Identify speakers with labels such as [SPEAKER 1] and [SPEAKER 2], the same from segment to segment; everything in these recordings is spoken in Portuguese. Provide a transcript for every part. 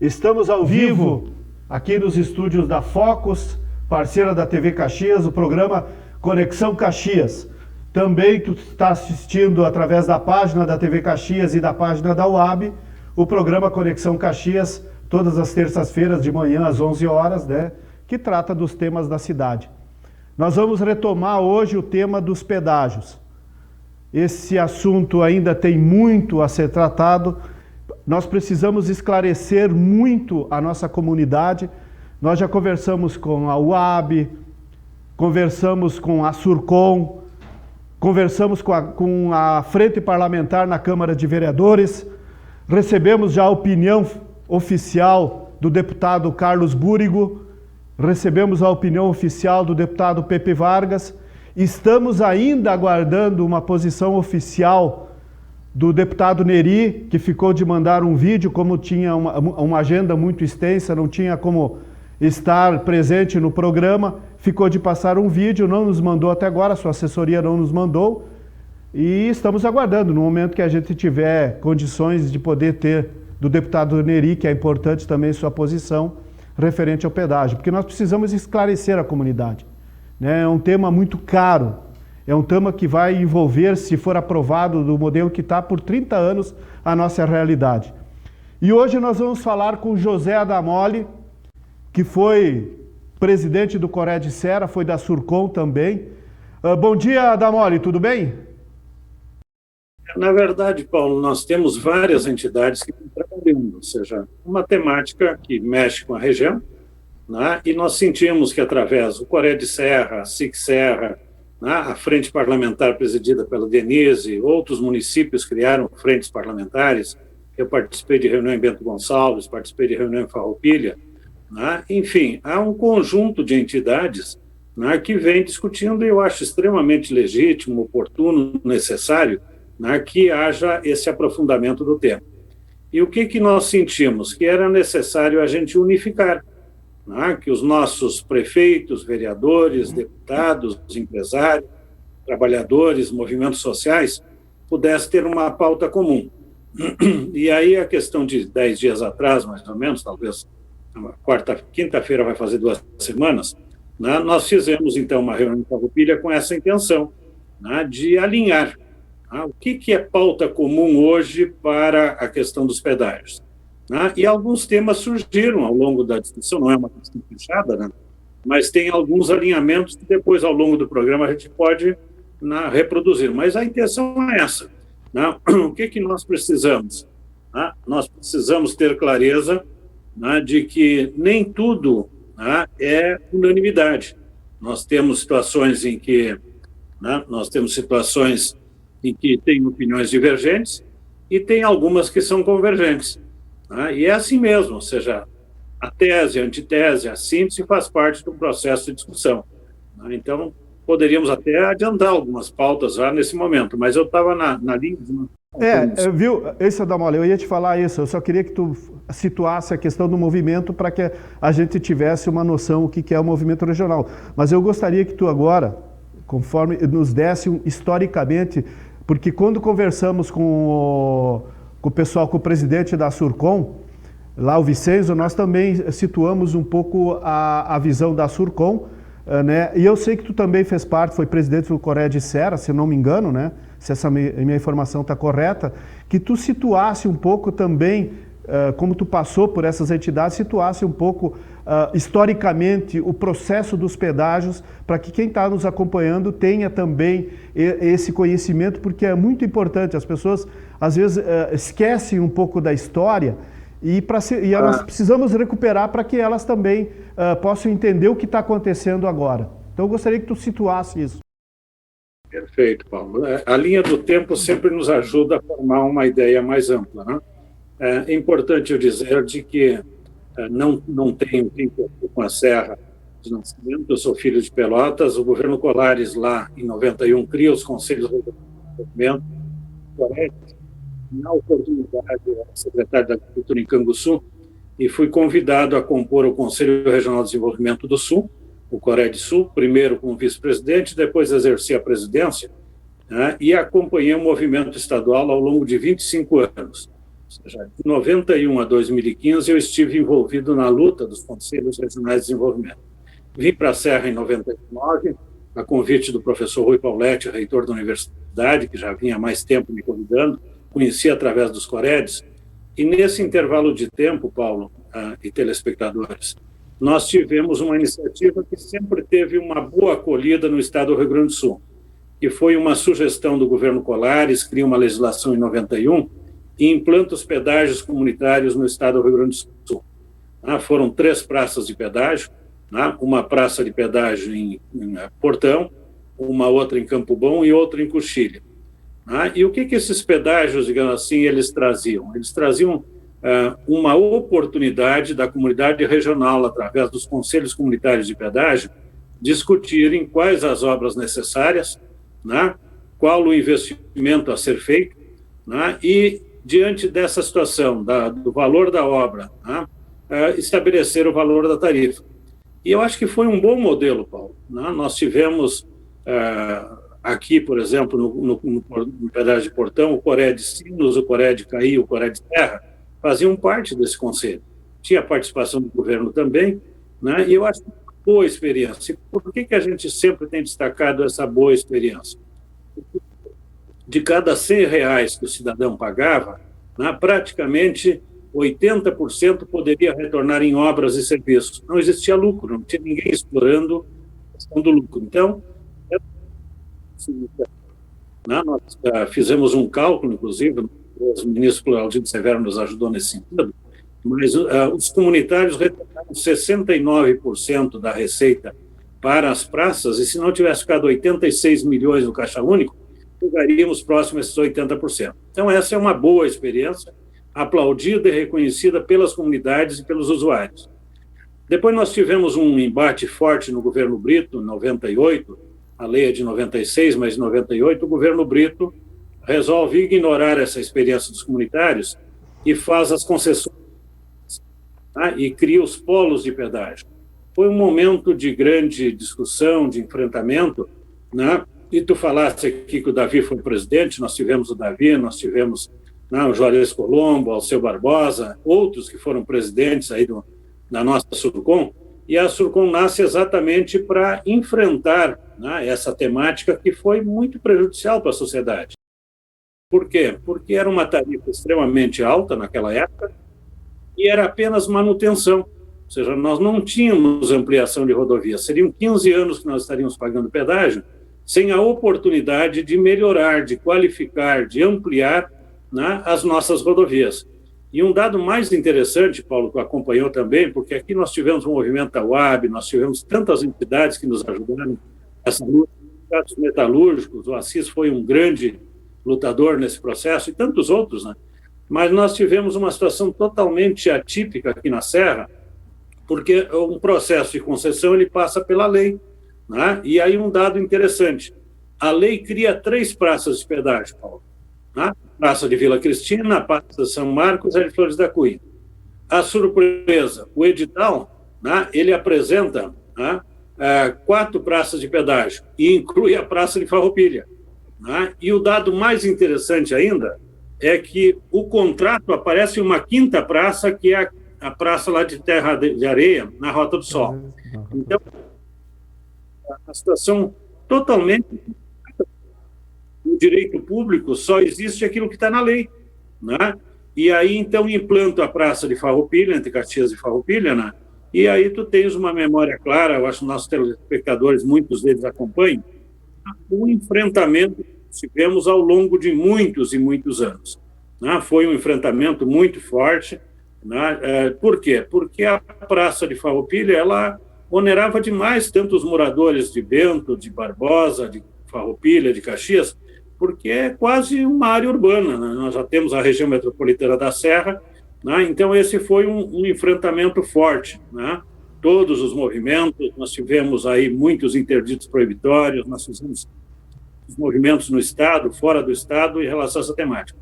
[SPEAKER 1] Estamos ao vivo aqui nos estúdios da Focus, parceira da TV Caxias, o programa Conexão Caxias. Também tu está assistindo através da página da TV Caxias e da página da UAB, o programa Conexão Caxias, todas as terças-feiras de manhã às 11 horas, né, que trata dos temas da cidade. Nós vamos retomar hoje o tema dos pedágios. Esse assunto ainda tem muito a ser tratado. Nós precisamos esclarecer muito a nossa comunidade. Nós já conversamos com a UAB, conversamos com a Surcom, conversamos com a Frente Parlamentar na Câmara de Vereadores, recebemos já a opinião oficial do deputado Carlos Búrigo, recebemos a opinião oficial do deputado Pepe Vargas, estamos ainda aguardando uma posição oficial do deputado Neri, que ficou de mandar um vídeo, como tinha uma agenda muito extensa, não tinha como estar presente no programa, ficou de passar um vídeo, não nos mandou até agora, sua assessoria não nos mandou, e estamos aguardando, no momento que a gente tiver condições de poder ter do deputado Neri, que é importante também sua posição referente ao pedágio, porque nós precisamos esclarecer a comunidade, né? É um tema muito caro, é um tema que vai envolver, se for aprovado do modelo que está por 30 anos, a nossa realidade. E hoje nós vamos falar com José Adamoli, que foi presidente do Coré de Serra, foi da Surcom também. Bom dia, Adamoli, tudo bem?
[SPEAKER 2] Na verdade, Paulo, nós temos várias entidades que estão trabalhando, ou seja, uma temática que mexe com a região, né? E nós sentimos que através do Coré de Serra, a SIC Serra, a Frente Parlamentar presidida pela Denise, outros municípios criaram frentes parlamentares. Eu participei de reunião em Bento Gonçalves, participei de reunião em Farroupilha. Enfim, há um conjunto de entidades que vem discutindo, e eu acho extremamente legítimo, oportuno, necessário, que haja esse aprofundamento do tema. E o que nós sentimos? Que era necessário a gente unificar, que os nossos prefeitos, vereadores, deputados, empresários, trabalhadores, movimentos sociais, pudessem ter uma pauta comum. E aí a questão de 10 dias atrás, mais ou menos, talvez quinta-feira vai fazer 2 semanas, nós fizemos então uma reunião em Farroupilha com essa intenção, de alinhar o que é pauta comum hoje para a questão dos pedágios. E alguns temas surgiram ao longo da discussão, não é uma questão fechada, mas tem alguns alinhamentos que depois, ao longo do programa, a gente pode reproduzir. Mas a intenção é essa. O que nós precisamos? Nós precisamos ter clareza de que nem tudo é unanimidade. Nós temos situações em que tem opiniões divergentes e tem algumas que são convergentes. E é assim mesmo, ou seja, a tese, a antitese, a síntese faz parte do processo de discussão. Então, poderíamos até adiantar algumas pautas já nesse momento, mas eu estava na linha...
[SPEAKER 1] Viu, esse Adamoli, eu ia te falar isso, eu só queria que tu situasse a questão do movimento para que a gente tivesse uma noção do que é o movimento regional. Mas eu gostaria que tu agora, conforme nos desse historicamente, porque quando conversamos com o pessoal, com o presidente da Surcom, lá o Vicenzo, nós também situamos um pouco a visão da Surcom, né? E eu sei que tu também fez parte, foi presidente do Coré de Serra, se não me engano, né? Se essa minha informação está correta, que tu situasse um pouco também, como tu passou por essas entidades, situasse um pouco historicamente o processo dos pedágios, para que quem está nos acompanhando tenha também esse conhecimento, porque é muito importante. As pessoas às vezes esquecem um pouco da história e nós precisamos recuperar para que elas também possam entender o que está acontecendo agora. Então eu gostaria que tu situasse isso.
[SPEAKER 2] Perfeito, Paulo. A linha do tempo sempre nos ajuda a formar uma ideia mais ampla, É importante eu dizer de que não tenho vínculo com a Serra de nascimento, eu sou filho de Pelotas, o governo Colares lá em 91 cria os Conselhos de Desenvolvimento, na oportunidade eu era secretário da Agricultura em Canguçu e fui convidado a compor o Conselho Regional de Desenvolvimento do Sul, o Coré de Sul, primeiro como vice-presidente, depois exerci a presidência, e acompanhei o movimento estadual ao longo de 25 anos. Ou seja, de 91 a 2015, eu estive envolvido na luta dos Conselhos Regionais de Desenvolvimento. Vim para a Serra em 99, a convite do professor Rui Pauletti, reitor da universidade, que já vinha há mais tempo me convidando, conheci através dos Coredes, e nesse intervalo de tempo, Paulo e telespectadores, nós tivemos uma iniciativa que sempre teve uma boa acolhida no estado do Rio Grande do Sul, que foi uma sugestão do governo Colares, cria uma legislação em 91 e implanta os pedágios comunitários no estado do Rio Grande do Sul. Foram 3 praças de pedágio, uma praça de pedágio em Portão, uma outra em Campo Bom e outra em Coxilha. E o que esses pedágios, digamos assim, eles traziam? Eles traziam uma oportunidade da comunidade regional, através dos conselhos comunitários de pedágio, discutirem quais as obras necessárias, qual o investimento a ser feito, e, diante dessa situação, do valor da obra, estabelecer o valor da tarifa. E eu acho que foi um bom modelo, Paulo. Nós tivemos aqui, por exemplo, no pedágio de Portão, o Coré de Sinos, o Coré de Caí, o Coré de Terra, faziam parte desse conselho. Tinha participação do governo também, e eu acho que foi uma boa experiência. E por que a gente sempre tem destacado essa boa experiência? De cada R$100 que o cidadão pagava, praticamente 80% poderia retornar em obras e serviços. Não existia lucro, não tinha ninguém explorando a questão do lucro. Então, nós fizemos um cálculo, inclusive, o ministro Aldindo Severo nos ajudou nesse sentido, mas os comunitários retornaram 69% da receita para as praças, e se não tivesse ficado 86 milhões no Caixa Único, chegaríamos próximo a esses 80%. Então, essa é uma boa experiência, aplaudida e reconhecida pelas comunidades e pelos usuários. Depois nós tivemos um embate forte no governo Brito, em 98, a lei é de 96, mas em 98 o governo Brito resolve ignorar essa experiência dos comunitários e faz as concessões, e cria os polos de pedágio. Foi um momento de grande discussão, de enfrentamento, e tu falaste aqui que o Davi foi presidente, nós tivemos o Davi, nós tivemos o Juarez Colombo, Alceu Barbosa, outros que foram presidentes aí da nossa Surcom, e a Surcom nasce exatamente para enfrentar essa temática que foi muito prejudicial para a sociedade. Por quê? Porque era uma tarifa extremamente alta naquela época e era apenas manutenção, ou seja, nós não tínhamos ampliação de rodovia, seriam 15 anos que nós estaríamos pagando pedágio sem a oportunidade de melhorar, de qualificar, de ampliar as nossas rodovias. E um dado mais interessante, Paulo, que acompanhou também, porque aqui nós tivemos um movimento da UAB, nós tivemos tantas entidades que nos ajudaram nessa luta, os metalúrgicos, o Assis foi um grande lutador nesse processo, e tantos outros, Mas nós tivemos uma situação totalmente atípica aqui na Serra, porque um processo de concessão ele passa pela lei, E aí um dado interessante, a lei cria 3 praças de pedágio, Paulo, Praça de Vila Cristina, a Praça de São Marcos e a de Flores da Cunha. A surpresa, o edital, ele apresenta 4 praças de pedágio e inclui a Praça de Farroupilha. E o dado mais interessante ainda é que o contrato aparece uma 5ª praça, que é a praça lá de Terra de Areia, na Rota do Sol. Então, a situação totalmente... No direito público só existe aquilo que está na lei, E aí, então, implanta a Praça de Farroupilha, entre Caxias e Farroupilha, E aí tu tens uma memória clara, eu acho que nossos telespectadores, muitos deles acompanham, o enfrentamento que tivemos ao longo de muitos e muitos anos. Foi um enfrentamento muito forte. Por quê? Porque a Praça de Farroupilha, ela onerava demais tanto os moradores de Bento, de Barbosa, de Farroupilha, de Caxias, porque é quase uma área urbana, Nós já temos a região metropolitana da Serra, Então esse foi um enfrentamento forte, Todos os movimentos, nós tivemos aí muitos interditos proibitórios, nós fizemos os movimentos no Estado, fora do Estado, em relação a essa temática.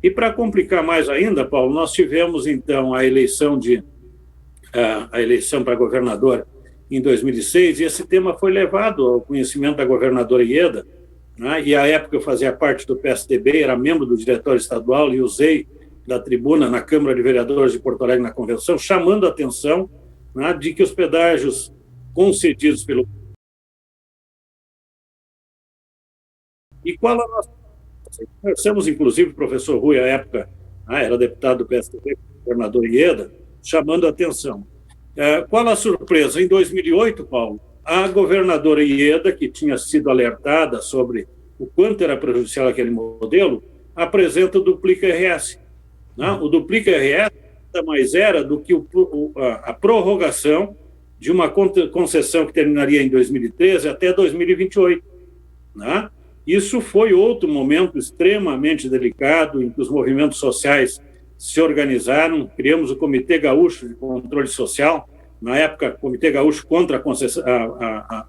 [SPEAKER 2] E para complicar mais ainda, Paulo, nós tivemos então a eleição para governador em 2006, e esse tema foi levado ao conhecimento da governadora Ieda, E à época eu fazia parte do PSDB, era membro do diretório estadual e usei da tribuna na Câmara de Vereadores de Porto Alegre, na convenção, chamando a atenção, né, de que os pedágios concedidos pelo... E qual a nossa... Conversamos, inclusive, o professor Rui, à época, era deputado do PSDB, governador Ieda, chamando a atenção. Qual a surpresa? Em 2008, Paulo, a governadora Ieda, que tinha sido alertada sobre o quanto era prejudicial aquele modelo, apresenta o Duplica RS. O Duplica RS nada mais era do que a prorrogação de uma concessão que terminaria em 2013 até 2028. Isso foi outro momento extremamente delicado em que os movimentos sociais se organizaram, criamos o Comitê Gaúcho de Controle Social, na época, Comitê Gaúcho contra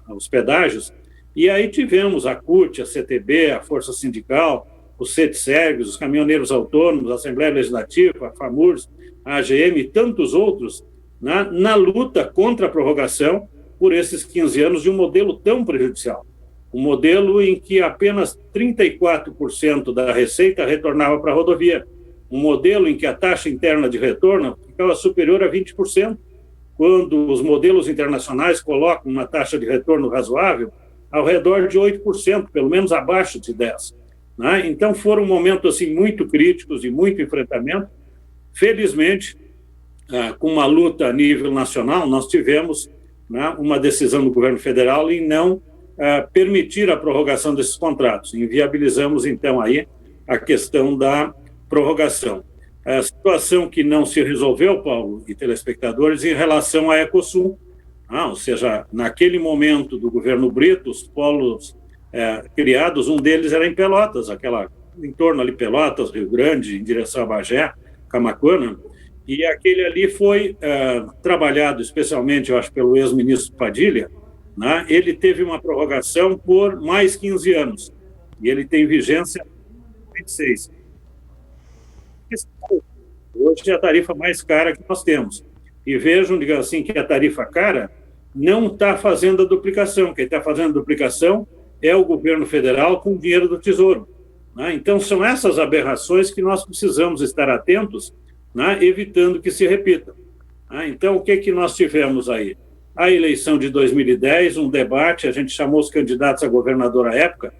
[SPEAKER 2] os pedágios, e aí tivemos a CUT, a CTB, a Força Sindical, os CETSERGs, os caminhoneiros autônomos, a Assembleia Legislativa, a FAMURS, a AGM e tantos outros, na luta contra a prorrogação por esses 15 anos de um modelo tão prejudicial. Um modelo em que apenas 34% da receita retornava para a rodovia. Um modelo em que a taxa interna de retorno ficava superior a 20%, quando os modelos internacionais colocam uma taxa de retorno razoável ao redor de 8%, pelo menos abaixo de 10%. Então, foram momentos assim, muito críticos e muito enfrentamento. Felizmente, com uma luta a nível nacional, nós tivemos uma decisão do governo federal em não permitir a prorrogação desses contratos. Inviabilizamos, então, aí a questão da prorrogação. A situação que não se resolveu, Paulo e telespectadores, em relação à Ecosul, ou seja, naquele momento do governo Brito, os polos criados, um deles era em Pelotas, em torno ali Pelotas, Rio Grande, em direção a Bagé, Camaquã, e aquele ali foi trabalhado especialmente, eu acho, pelo ex-ministro Padilha. Ele teve uma prorrogação por mais 15 anos, e ele tem vigência 26. Hoje é a tarifa mais cara que nós temos. E vejam, digamos assim, que a tarifa cara não está fazendo a duplicação. Quem está fazendo a duplicação é o governo federal com o dinheiro do Tesouro. Então, são essas aberrações que nós precisamos estar atentos, evitando que se repitam. Então, o que nós tivemos aí? A eleição de 2010, um debate, a gente chamou os candidatos a governador à época,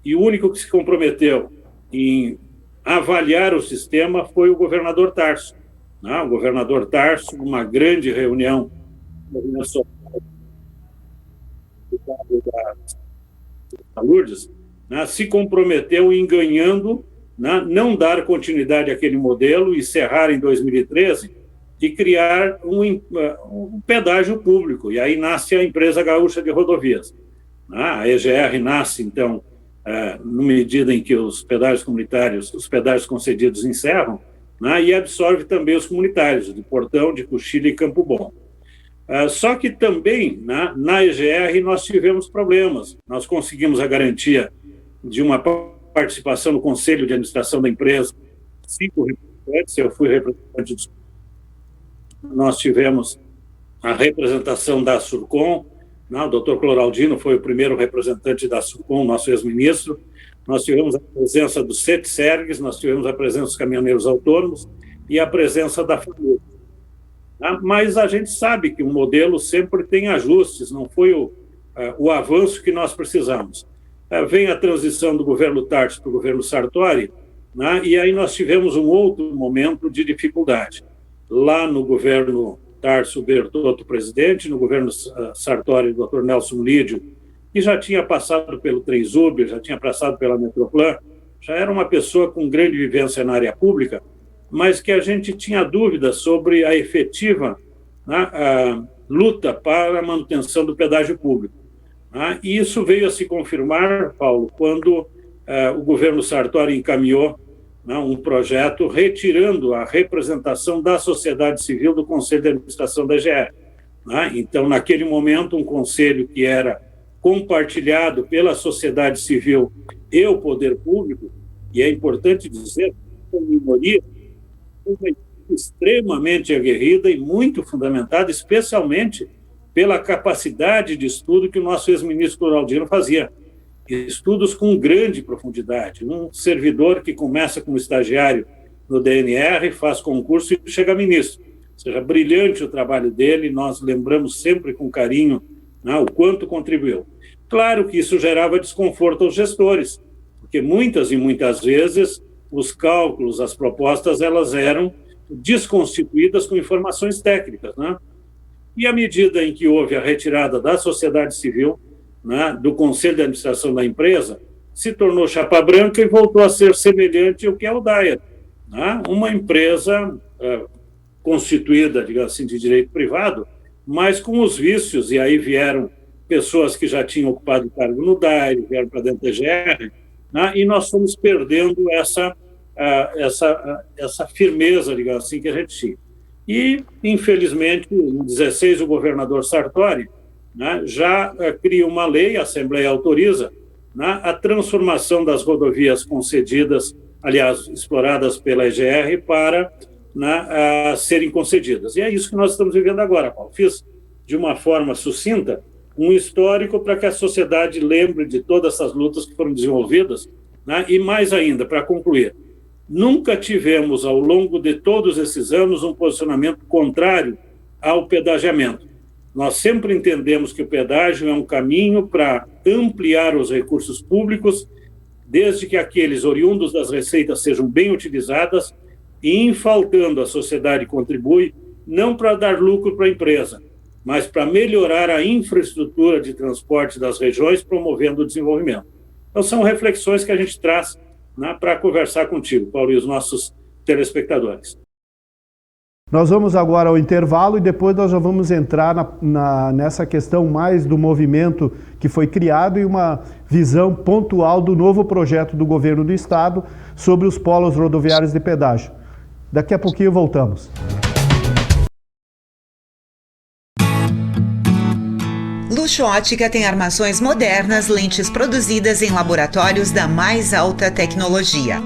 [SPEAKER 2] e o único que se comprometeu em avaliar o sistema foi o governador Tarso. O governador Tarso, numa grande reunião da Lourdes, se comprometeu em ganhando, não dar continuidade àquele modelo, encerrar em 2013 e criar um pedágio público. E aí nasce a Empresa Gaúcha de Rodovias. A EGR nasce, então, na medida em que os pedágios comunitários, os pedágios concedidos encerram, e absorve também os comunitários, de Portão, de Coxilha e Campo Bom. Só que também, na EGR, nós tivemos problemas. Nós conseguimos a garantia de uma participação no Conselho de Administração da empresa, 5 representantes, eu fui representante dos... Nós tivemos a representação da Surcom, o doutor Cloraldino foi o primeiro representante da Surcom, nosso ex-ministro. Nós tivemos a presença dos CETSERGs, nós tivemos a presença dos caminhoneiros autônomos e a presença da FAMURS. Mas a gente sabe que o modelo sempre tem ajustes, não foi o avanço que nós precisamos. Vem a transição do governo Tarso para o governo Sartori, e aí nós tivemos um outro momento de dificuldade. Lá no governo Tarso Bertotto, presidente, no governo Sartori, o Dr. Nelson Lídio, que já tinha passado pelo Transuber, já tinha passado pela Metroplan, já era uma pessoa com grande vivência na área pública, mas que a gente tinha dúvidas sobre a efetiva luta para a manutenção do pedágio público. E isso veio a se confirmar, Paulo, quando o governo Sartori encaminhou um projeto retirando a representação da sociedade civil do Conselho de Administração da EGR. Então, naquele momento, um conselho que era compartilhado pela sociedade civil e o poder público, e é importante dizer, uma minoria extremamente aguerrida e muito fundamentada, especialmente pela capacidade de estudo que o nosso ex-ministro Cloraldino fazia. Estudos com grande profundidade. Um servidor que começa como estagiário no DNR, faz concurso e chega a ministro. Ou seja, brilhante o trabalho dele, nós lembramos sempre com carinho, né, o quanto contribuiu. Claro que isso gerava desconforto aos gestores, porque muitas e muitas vezes os cálculos, as propostas, elas eram desconstituídas com informações técnicas, né? E à medida em que houve a retirada da sociedade civil, né, do conselho de administração da empresa, se tornou chapa branca e voltou a ser semelhante ao que é o DAIA, né? Uma empresa constituída, digamos assim, de direito privado, mas com os vícios, e aí vieram pessoas que já tinham ocupado cargo no DAIA, vieram para dentro da EGR, né? E nós fomos perdendo essa firmeza, digamos assim, que a gente tinha. E, infelizmente, em 2016, o governador Sartori, né, já cria uma lei, a Assembleia autoriza, né, a transformação das rodovias concedidas, aliás, exploradas pela EGR, para, né, serem concedidas. E é isso que nós estamos vivendo agora, Paulo. Fiz, de uma forma sucinta, um histórico para que a sociedade lembre de todas essas lutas que foram desenvolvidas, né, e mais ainda, para concluir, nunca tivemos, ao longo de todos esses anos, um posicionamento contrário ao pedagiamento. Nós sempre entendemos que o pedágio é um caminho para ampliar os recursos públicos, desde que aqueles oriundos das receitas sejam bem utilizadas e, em faltando, a sociedade contribui, não para dar lucro para a empresa, mas para melhorar a infraestrutura de transporte das regiões, promovendo o desenvolvimento. Então, são reflexões que a gente traz, né, para conversar contigo, Paulo, e os nossos telespectadores.
[SPEAKER 1] Nós vamos agora ao intervalo e depois nós já vamos entrar nessa questão mais do movimento que foi criado e uma visão pontual do novo projeto do governo do estado sobre os polos rodoviários de pedágio. Daqui a pouquinho voltamos.
[SPEAKER 3] Luxo Ótica tem armações modernas, lentes produzidas em laboratórios da mais alta tecnologia.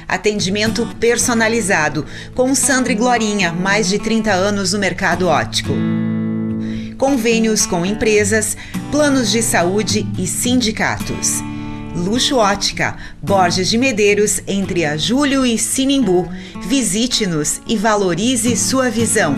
[SPEAKER 3] Atendimento personalizado, com Sandra e Glorinha, mais de 30 anos no mercado óptico. Convênios com empresas, planos de saúde e sindicatos. Luxo Ótica, Borges de Medeiros, entre a Júlio e Sinimbu. Visite-nos e valorize sua visão.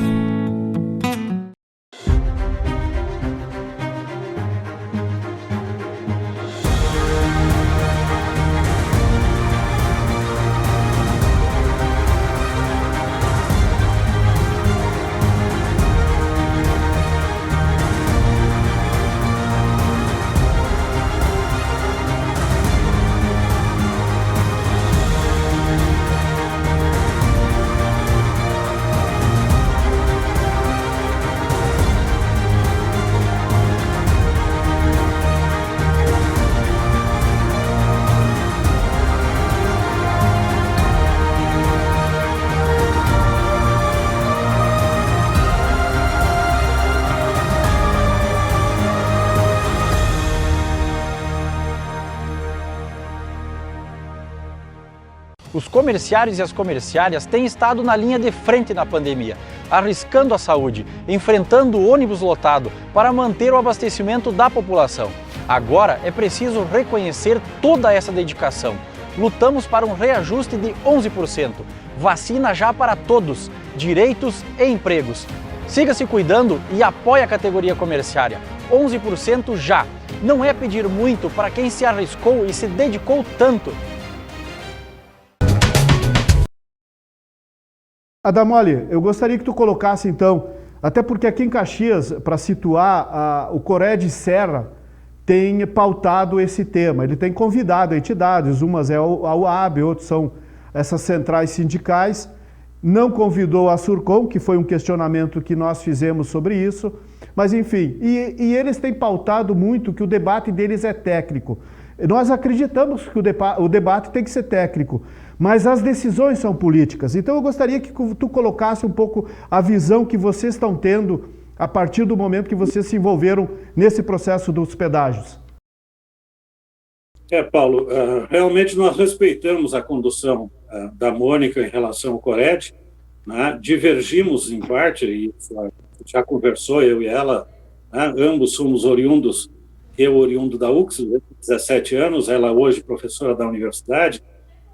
[SPEAKER 4] Os comerciários e as comerciárias têm estado na linha de frente na pandemia, arriscando a saúde, enfrentando o ônibus lotado para manter o abastecimento da população. Agora é preciso reconhecer toda essa dedicação. Lutamos para um reajuste de 11%. Vacina já para todos, direitos e empregos. Siga se cuidando e apoie a categoria comerciária. 11% já. Não é pedir muito para quem se arriscou e se dedicou tanto.
[SPEAKER 1] Adamoli, eu gostaria que tu colocasse então, até porque aqui em Caxias, para situar, o Cored Serra tem pautado esse tema. Ele tem convidado entidades, umas é a UAB, outras são essas centrais sindicais. Não convidou a Surcom, que foi um questionamento que nós fizemos sobre isso, mas enfim, e eles têm pautado muito que o debate deles é técnico. Nós acreditamos que o debate tem que ser técnico, mas as decisões são políticas. Então eu gostaria que tu colocasse um pouco a visão que vocês estão tendo a partir do momento que vocês se envolveram nesse processo dos pedágios.
[SPEAKER 2] Paulo, realmente nós respeitamos a condução da Mônica em relação ao Cored, né? Divergimos em parte, e já conversou, eu e ela, né? Ambos somos oriundos, eu oriundo da UX, 17 anos, ela hoje professora da universidade,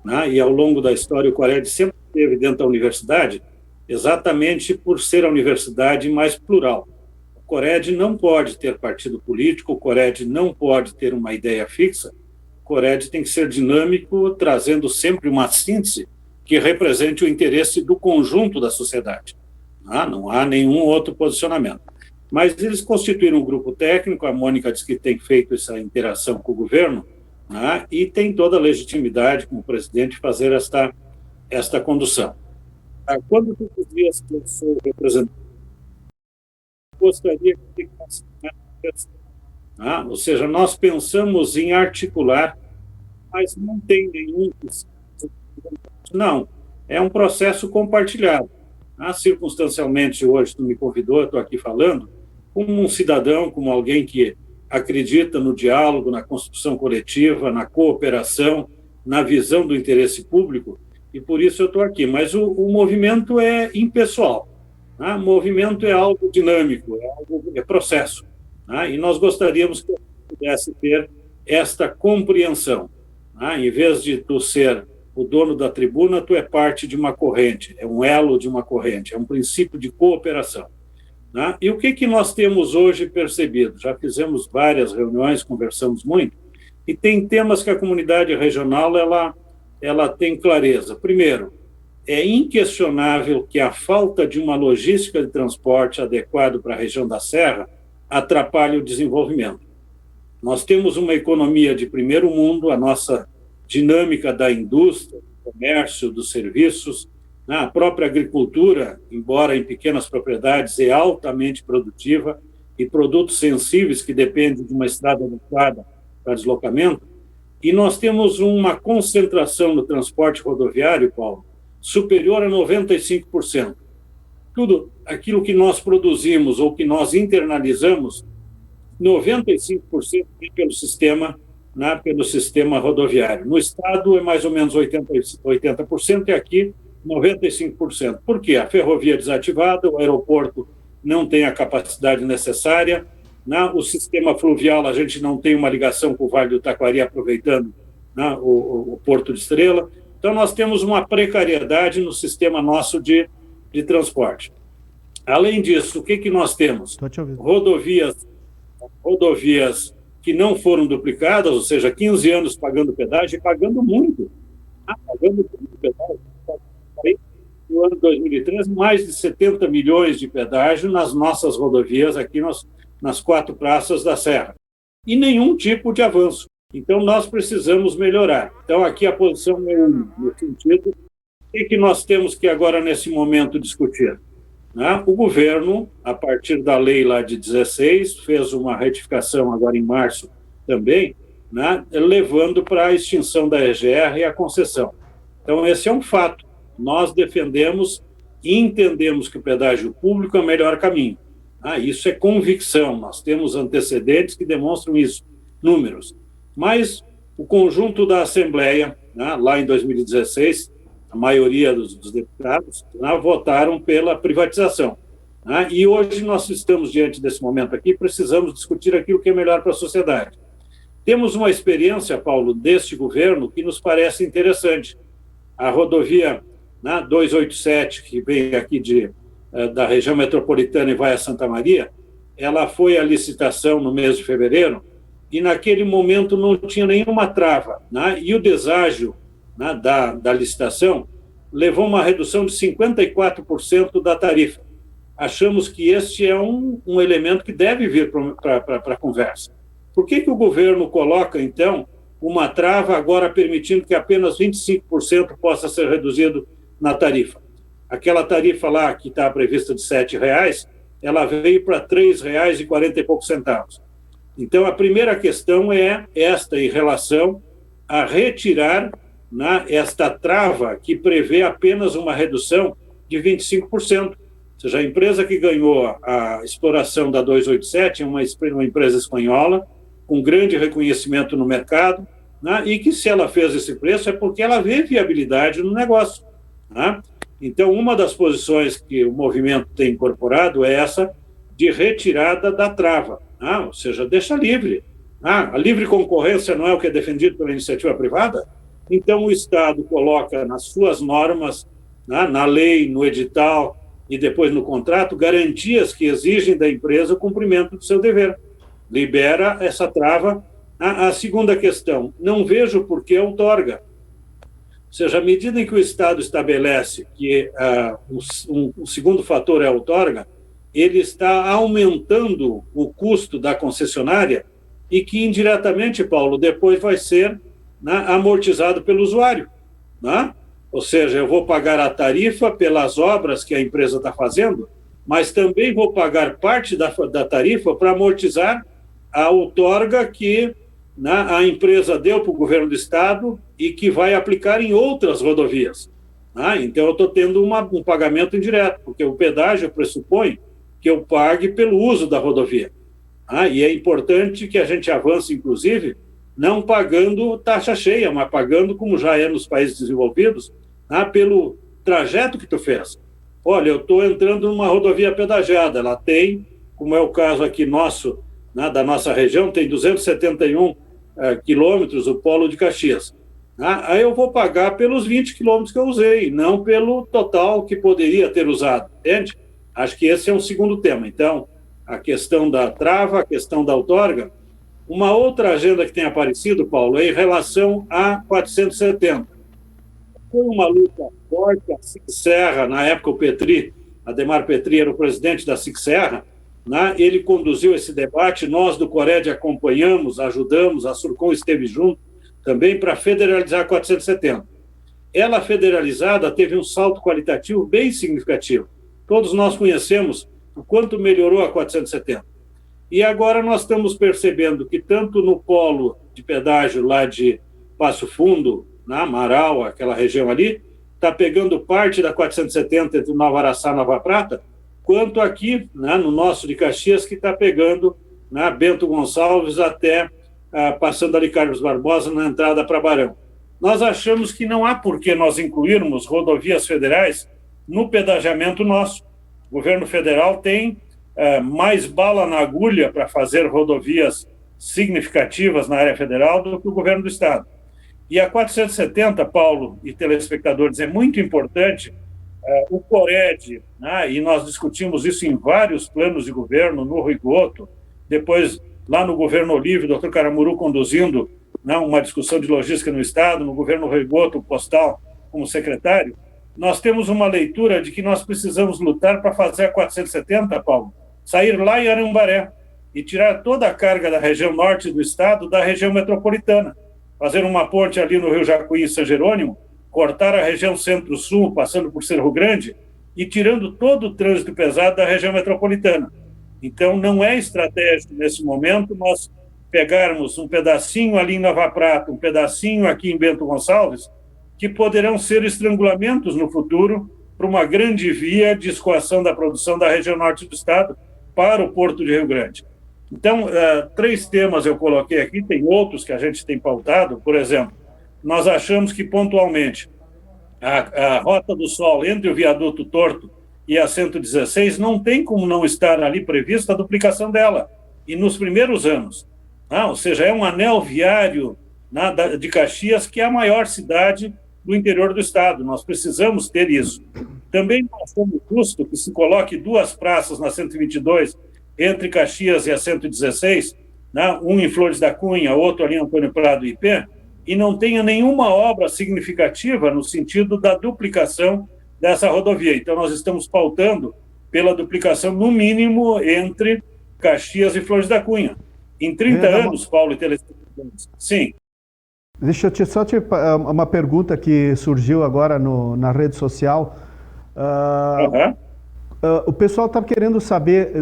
[SPEAKER 2] né? E ao longo da história o Cored sempre esteve dentro da universidade, exatamente por ser a universidade mais plural. O Cored não pode ter partido político, o Cored não pode ter uma ideia fixa, o Cored tem que ser dinâmico, trazendo sempre uma síntese que represente o interesse do conjunto da sociedade. Não há nenhum outro posicionamento. Mas eles constituíram um grupo técnico, a Mônica diz que tem feito essa interação com o governo, né, e tem toda a legitimidade como presidente de fazer esta condução. Quando tu dizias que eu sou representante, gostaria que fosse, ou seja, nós pensamos em articular, mas não tem nenhum... Não, é um processo compartilhado. Circunstancialmente, hoje tu me convidou, eu estou aqui falando, como um cidadão, como alguém que acredita no diálogo, na construção coletiva, na cooperação, na visão do interesse público, e por isso eu estou aqui. Mas o movimento é impessoal, o movimento é algo dinâmico, é processo, e nós gostaríamos que pudesse ter esta compreensão. Em vez de tu ser o dono da tribuna, tu é parte de uma corrente, é um elo de uma corrente, é um princípio de cooperação. E o que nós temos hoje percebido? Já fizemos várias reuniões, conversamos muito, e tem temas que a comunidade regional ela tem clareza. Primeiro, é inquestionável que a falta de uma logística de transporte adequada para a região da Serra atrapalha o desenvolvimento. Nós temos uma economia de primeiro mundo, a nossa dinâmica da indústria, do comércio, dos serviços, a própria agricultura, embora em pequenas propriedades, é altamente produtiva, e produtos sensíveis que dependem de uma estrada adequada para deslocamento. E nós temos uma concentração no transporte rodoviário, Paulo, superior a 95%. Tudo aquilo que nós produzimos ou que nós internalizamos, 95% vem pelo sistema rodoviário. No estado é mais ou menos 80% e aqui 95%. Por quê? A ferrovia é desativada, o aeroporto não tem a capacidade necessária, o sistema fluvial, a gente não tem uma ligação com o Vale do Taquari, aproveitando o Porto de Estrela. Então, nós temos uma precariedade no sistema nosso de transporte. Além disso, o que nós temos? Rodovias que não foram duplicadas, ou seja, 15 anos pagando pedágio e pagando muito. Pagando muito pedágio. No ano 2013, mais de 70 milhões de pedágio nas nossas rodovias aqui nas 4 praças da Serra. E nenhum tipo de avanço. Então, nós precisamos melhorar. Então, aqui a posição é no sentido, o que nós temos que agora, nesse momento, discutir? O governo, a partir da lei lá de 16, fez uma retificação agora em março também, levando para a extinção da EGR e a concessão. Então, esse é um fato. Nós defendemos e entendemos que o pedágio público é o melhor caminho. Isso é convicção, nós temos antecedentes que demonstram isso, números. Mas o conjunto da Assembleia, lá em 2016, a maioria dos deputados votaram pela privatização. E hoje nós estamos diante desse momento aqui, precisamos discutir aquilo que é melhor para a sociedade. Temos uma experiência, Paulo, deste governo que nos parece interessante. A rodovia 287, que vem aqui da região metropolitana e vai a Santa Maria, ela foi à licitação no mês de fevereiro e naquele momento não tinha nenhuma trava, e o deságio da licitação levou uma redução de 54% da tarifa. Achamos que este é um elemento que deve vir para a conversa. Por que o governo coloca, então, uma trava agora permitindo que apenas 25% possa ser reduzido na tarifa? Aquela tarifa lá que está prevista de R$ 7,00, ela veio para R$ 3,40 e poucos centavos. Então, a primeira questão é esta em relação a retirar esta trava que prevê apenas uma redução de 25%. Ou seja, a empresa que ganhou a exploração da 287 é uma empresa espanhola, com grande reconhecimento no mercado, e que se ela fez esse preço é porque ela vê viabilidade no negócio. Então, uma das posições que o movimento tem incorporado é essa de retirada da trava, ou seja, deixa livre. A livre concorrência não é o que é defendido pela iniciativa privada? Então, o Estado coloca nas suas normas, né, na lei, no edital e depois no contrato, garantias que exigem da empresa o cumprimento do seu dever. Libera essa trava. A segunda questão, não vejo por que outorga. Ou seja, à medida em que o Estado estabelece que o segundo fator é a outorga, ele está aumentando o custo da concessionária e que, indiretamente, Paulo, depois vai ser, né, amortizado pelo usuário. Né? Ou seja, eu vou pagar a tarifa pelas obras que a empresa está fazendo, mas também vou pagar parte da tarifa para amortizar a outorga que, né, a empresa deu para o governo do Estado e que vai aplicar em outras rodovias. Né? Então, eu estou tendo um pagamento indireto, porque o pedágio pressupõe que eu pague pelo uso da rodovia. E é importante que a gente avance, inclusive, não pagando taxa cheia, mas pagando, como já é nos países desenvolvidos, pelo trajeto que tu fez. Olha, eu estou entrando numa rodovia pedagiada, ela tem, como é o caso aqui nosso, da nossa região, tem 271 quilômetros, o Polo de Caxias. Aí eu vou pagar pelos 20 quilômetros que eu usei, não pelo total que poderia ter usado, entende? Acho que esse é um segundo tema. Então, a questão da trava, a questão da outorga. Uma outra agenda que tem aparecido, Paulo, é em relação a 470. Foi uma luta forte, a SIC Serra, na época o Petri, Ademar Petri era o presidente da SIC Serra, né? Ele conduziu esse debate, nós do Cored acompanhamos, ajudamos, a Surcom esteve junto também para federalizar a 470. Ela federalizada teve um salto qualitativo bem significativo. Todos nós conhecemos o quanto melhorou a 470. E agora nós estamos percebendo que tanto no polo de pedágio lá de Passo Fundo, na Amaral, aquela região ali, está pegando parte da 470 entre Nova Araçá e Nova Prata, quanto aqui, né, no nosso de Caxias, que está pegando, né, Bento Gonçalves até passando ali Carlos Barbosa na entrada para Barão. Nós achamos que não há por que nós incluirmos rodovias federais no pedagiamento nosso. O governo federal tem mais bala na agulha para fazer rodovias significativas na área federal do que o governo do Estado. E a 470, Paulo e telespectadores, é muito importante. O Cored, né, e nós discutimos isso em vários planos de governo, no Rigoto, depois lá no governo Olívio, o doutor Caramuru conduzindo, né, uma discussão de logística no Estado, no governo Rigoto, o Postal como secretário. Nós temos uma leitura de que nós precisamos lutar para fazer a 470, Paulo, sair lá em Arambaré e tirar toda a carga da região norte do Estado da região metropolitana. Fazer uma ponte ali no Rio Jacuí e São Jerônimo, cortar a região centro-sul, passando por Cerro Grande, e tirando todo o trânsito pesado da região metropolitana. Então, não é estratégico, nesse momento, nós pegarmos um pedacinho ali em Nova Prata, um pedacinho aqui em Bento Gonçalves, que poderão ser estrangulamentos no futuro para uma grande via de escoação da produção da região norte do Estado para o Porto de Rio Grande. Então, 3 temas eu coloquei aqui, tem outros que a gente tem pautado. Por exemplo, nós achamos que, pontualmente, a Rota do Sol entre o Viaduto Torto e a 116 não tem como não estar ali prevista a duplicação dela, e nos primeiros anos. Ou seja, é um anel viário, né, de Caxias, que é a maior cidade do interior do Estado. Nós precisamos ter isso. Também nós temos justo que se coloque 2 praças na 122 entre Caxias e a 116, né, um em Flores da Cunha, outro ali em Antônio Prado e Ipê, e não tenha nenhuma obra significativa no sentido da duplicação dessa rodovia. Então, nós estamos pautando pela duplicação, no mínimo, entre Caxias e Flores da Cunha. Em 30 anos, Paulo e telespectadores. Sim.
[SPEAKER 1] Deixa eu só te uma pergunta que surgiu agora na rede social. O pessoal está querendo saber,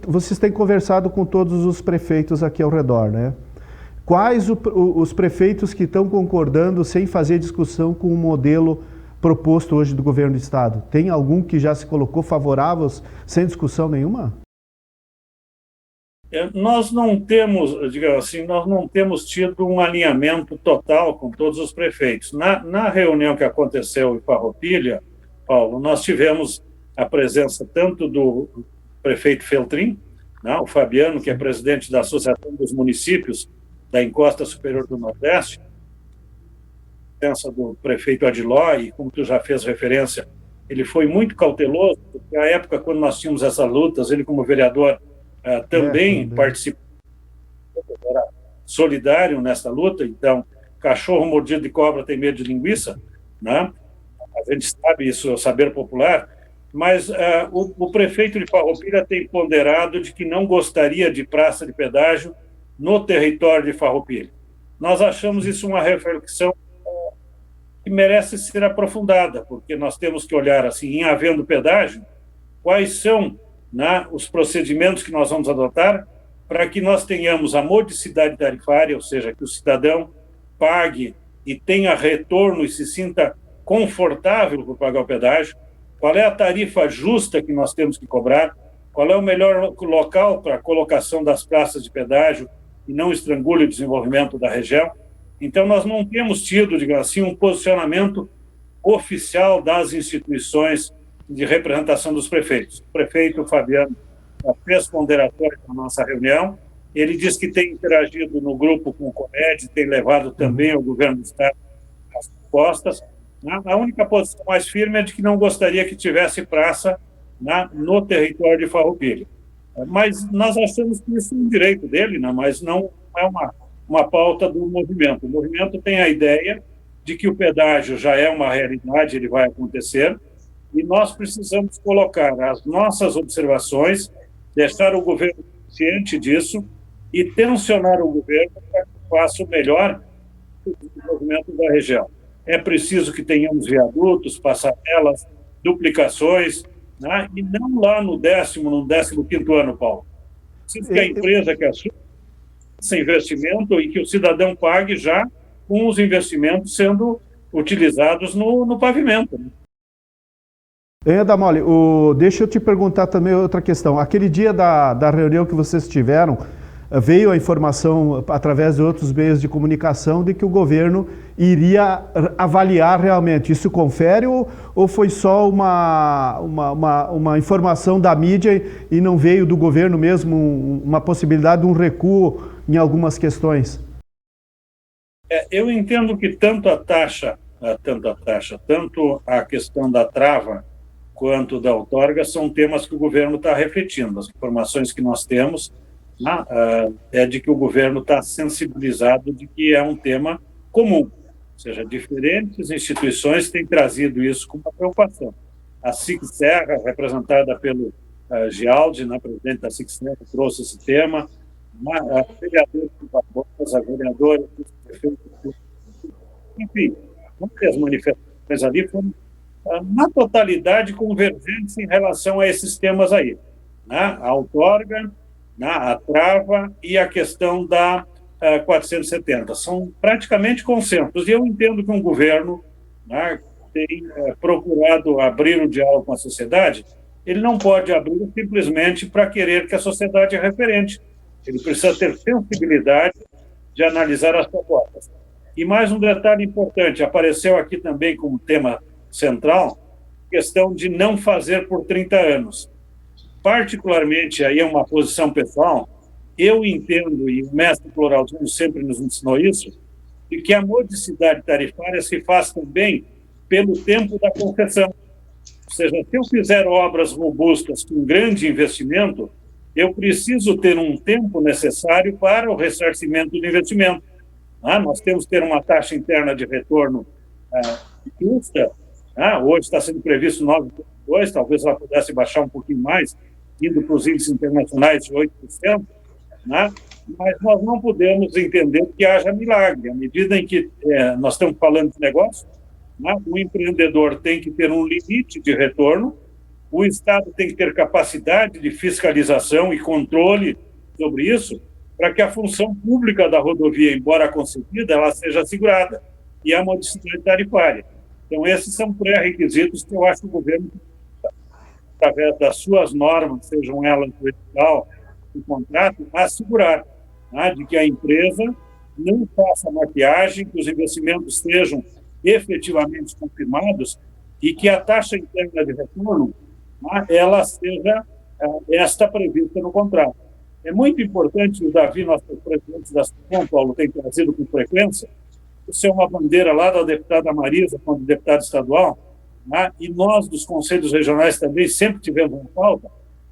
[SPEAKER 1] vocês têm conversado com todos os prefeitos aqui ao redor, né? Quais os prefeitos que estão concordando sem fazer discussão com o modelo proposto hoje do governo do Estado? Tem algum que já se colocou favoráveis sem discussão nenhuma?
[SPEAKER 2] Nós não temos, digamos assim, nós não temos tido um alinhamento total com todos os prefeitos. Na reunião que aconteceu em Farroupilha, Paulo, nós tivemos a presença tanto do prefeito Feltrin, né, o Fabiano, que é presidente da Associação dos Municípios da Encosta Superior do Nordeste, presença do prefeito Adiló, e como tu já fez referência, ele foi muito cauteloso, porque na época, quando nós tínhamos essas lutas, ele como vereador também participou, era solidário nessa luta. Então, cachorro mordido de cobra tem medo de linguiça, né? A gente sabe isso, é o saber popular, mas o prefeito de Farroupilha tem ponderado de que não gostaria de praça de pedágio no território de Farroupilha. Nós achamos isso uma reflexão que merece ser aprofundada, porque nós temos que olhar, assim, em havendo pedágio, quais são, né, os procedimentos que nós vamos adotar para que nós tenhamos a modicidade tarifária, ou seja, que o cidadão pague e tenha retorno e se sinta confortável por pagar o pedágio, qual é a tarifa justa que nós temos que cobrar, qual é o melhor local para a colocação das praças de pedágio e não estrangule o desenvolvimento da região. Então, nós não temos tido, digamos assim, um posicionamento oficial das instituições de representação dos prefeitos. O prefeito Fabiano fez ponderatório na nossa reunião, ele diz que tem interagido no grupo com o CONED, tem levado também ao governo do Estado as propostas. A única posição mais firme é de que não gostaria que tivesse praça, né, no território de Farroupilha. Mas nós achamos que isso é um direito dele, né, mas não é uma pauta do movimento. O movimento tem a ideia de que o pedágio já é uma realidade, ele vai acontecer, e nós precisamos colocar as nossas observações, deixar o governo ciente disso e tensionar o governo para que faça o melhor desenvolvimento da região. É preciso que tenhamos viadutos, passarelas, duplicações, né? E não lá no 15º ano, Paulo. Preciso que a empresa que assuma esse investimento e que o cidadão pague já com os investimentos sendo utilizados no pavimento, né?
[SPEAKER 1] Damoli, deixa eu te perguntar também outra questão. Aquele dia da reunião que vocês tiveram, veio a informação através de outros meios de comunicação de que o governo iria avaliar realmente. Isso confere ou foi só uma informação da mídia e não veio do governo mesmo uma possibilidade de um recuo em algumas questões?
[SPEAKER 2] Eu entendo que tanto a questão da trava quanto da outorga são temas que o governo está refletindo. As informações que nós temos é de que o governo está sensibilizado de que é um tema comum, ou seja, diferentes instituições têm trazido isso com uma preocupação. A SIC Serra, representada pelo Gialdi, presidente da SIC Serra, trouxe esse tema, a vereadora do Barbosa, a vereadora do prefeito, enfim, muitas manifestações ali foram na totalidade convergentes em relação a esses temas aí, né? A outorga, a trava e a questão da 470. São praticamente consensos. E eu entendo que um governo, né, tem procurado abrir o diálogo com a sociedade, ele não pode abrir simplesmente para querer que a sociedade é referente. Ele precisa ter sensibilidade de analisar as propostas. E mais um detalhe importante, apareceu aqui também como tema central, questão de não fazer por 30 anos. Particularmente, aí é uma posição pessoal, eu entendo, e o mestre Pluralzinho sempre nos ensinou isso, de que a modicidade tarifária se faz também pelo tempo da concessão. Ou seja, se eu fizer obras robustas com grande investimento, eu preciso ter um tempo necessário para o ressarcimento do investimento. Nós temos que ter uma taxa interna de retorno justa. Hoje está sendo previsto 9,2%, talvez ela pudesse baixar um pouquinho mais, indo para os índices internacionais de 8%, mas nós não podemos entender que haja milagre. À medida em que nós estamos falando de negócio, o empreendedor tem que ter um limite de retorno, o Estado tem que ter capacidade de fiscalização e controle sobre isso, para que a função pública da rodovia, embora concedida, ela seja assegurada, e a modicidade tarifária. Então, esses são pré-requisitos que eu acho que o governo, através das suas normas, sejam elas do edital, do contrato, assegurar de que a empresa não faça maquiagem, que os investimentos sejam efetivamente confirmados e que a taxa interna de retorno ela seja esta prevista no contrato. É muito importante, o Davi, nosso presidente da SUCOM, Paulo, tem trazido com frequência, isso é uma bandeira lá da deputada Marisa, quando deputada estadual, né? E nós, dos conselhos regionais, também sempre tivemos uma pauta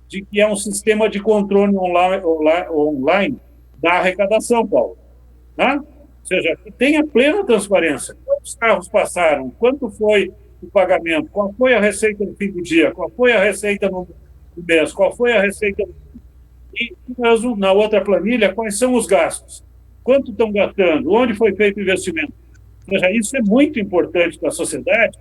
[SPEAKER 2] de que é um sistema de controle online da arrecadação, Paulo. Né? Ou seja, que tenha plena transparência. Quantos carros passaram? Quanto foi o pagamento? Qual foi a receita no fim do dia? Qual foi a receita no mês? Qual foi a receita no... E mesmo na outra planilha, quais são os gastos? Quanto estão gastando? Onde foi feito o investimento? Ou seja, isso é muito importante para a sociedade,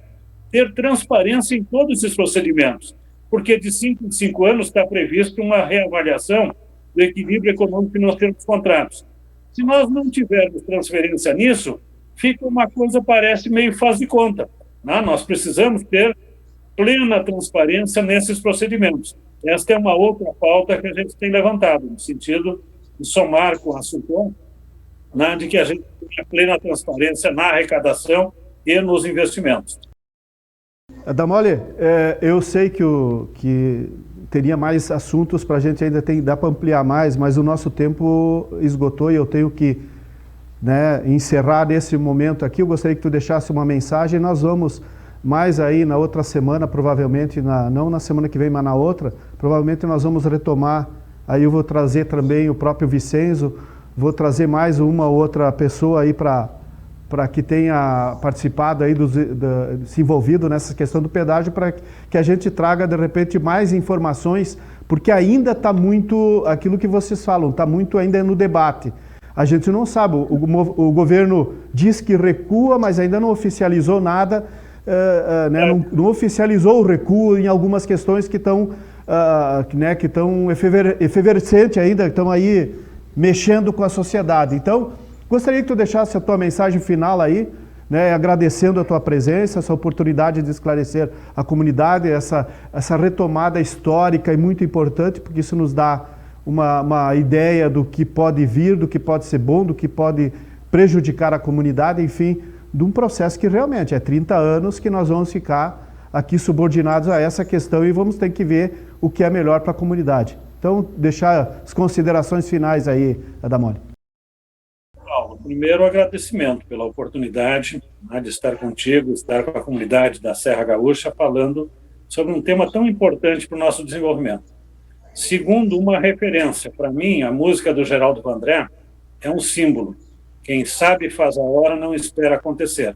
[SPEAKER 2] ter transparência em todos esses procedimentos, porque de 5 em 5 anos está previsto uma reavaliação do equilíbrio econômico financeiro dos contratos. Se nós não tivermos transferência nisso, fica uma coisa, parece meio faz de conta. Né? Nós precisamos ter plena transparência nesses procedimentos. Esta é uma outra pauta que a gente tem levantado, no sentido de somar com a SUCOM, né, de que a gente tenha plena transparência na arrecadação e nos investimentos.
[SPEAKER 1] Damoli, eu sei que teria mais assuntos para a gente ainda dá para ampliar mais, mas o nosso tempo esgotou e eu tenho que, né, encerrar nesse momento aqui. Eu gostaria que tu deixasse uma mensagem. Nós vamos mais aí na outra semana, provavelmente, não na semana que vem, mas na outra, provavelmente nós vamos retomar. Aí eu vou trazer também o próprio Vicenzo, vou trazer mais uma outra pessoa aí para que tenha participado aí, se envolvido nessa questão do pedágio, para que a gente traga, de repente, mais informações, porque ainda está muito, aquilo que vocês falam, está muito ainda no debate. A gente não sabe, o governo diz que recua, mas ainda não oficializou nada, né, não oficializou o recuo em algumas questões que estão efervescentes ainda, que estão aí mexendo com a sociedade. Então, gostaria que tu deixasse a tua mensagem final aí, né, agradecendo a tua presença, essa oportunidade de esclarecer a comunidade, essa retomada histórica e muito importante, porque isso nos dá uma ideia do que pode vir, do que pode ser bom, do que pode prejudicar a comunidade, enfim, de um processo que realmente é 30 anos que nós vamos ficar aqui subordinados a essa questão e vamos ter que ver o que é melhor para a comunidade. Então, deixar as considerações finais aí, Damoli.
[SPEAKER 2] Paulo, primeiro, agradecimento pela oportunidade, né, de estar contigo, estar com a comunidade da Serra Gaúcha, falando sobre um tema tão importante para o nosso desenvolvimento. Segundo, uma referência. Para mim, a música do Geraldo Vandré é um símbolo. Quem sabe faz a hora, não espera acontecer.